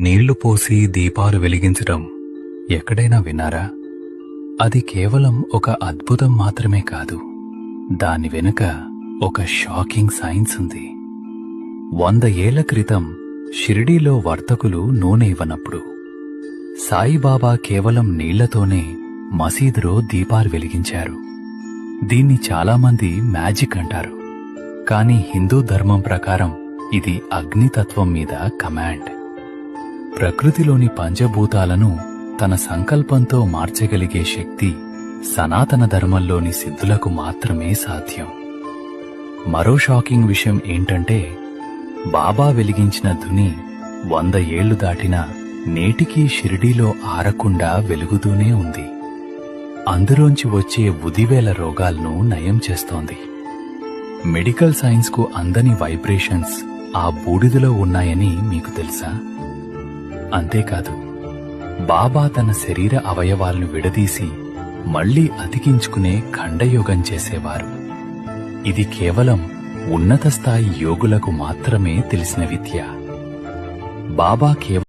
నీళ్లు పోసి దీపాలు వెలిగించడం ఎక్కడైనా విన్నారా? అది కేవలం ఒక అద్భుతం మాత్రమే కాదు, దాని వెనుక ఒక షాకింగ్ సైన్స్ ఉంది. 100 ఏళ్ల క్రితం షిరిడీలో వర్తకులు నూనె ఇవ్వనప్పుడు సాయిబాబా కేవలం నీళ్లతోనే మసీదులో దీపాలు వెలిగించారు. దీన్ని చాలామంది మ్యాజిక్ అంటారు, కానీ హిందూ ధర్మం ప్రకారం ఇది అగ్నితత్వం మీద కమాండ్. ప్రకృతిలోని పంచభూతాలను తన సంకల్పంతో మార్చగలిగే శక్తి సనాతన ధర్మంలోని సిద్ధులకు మాత్రమే సాధ్యం. మరో షాకింగ్ విషయం ఏంటంటే, బాబా వెలిగించిన ధుని 100 ఏళ్లు దాటినా నేటికీ షిరిడీలో ఆరకుండా వెలుగుతూనే ఉంది. అందులోంచి వచ్చే ఉదివేల రోగాలను నయం చేస్తోంది. మెడికల్ సైన్స్ కు అందని వైబ్రేషన్స్ ఆ బూడిదలో ఉన్నాయని మీకు తెలుసా? అంతేకాదు, బాబా తన శరీర అవయవాలను విడదీసి మళ్లీ అతికించుకునే ఖండయోగం చేసేవారు. ఇది కేవలం ఉన్నత స్థాయి యోగులకు మాత్రమే తెలిసిన విద్య. బాబా కేవలం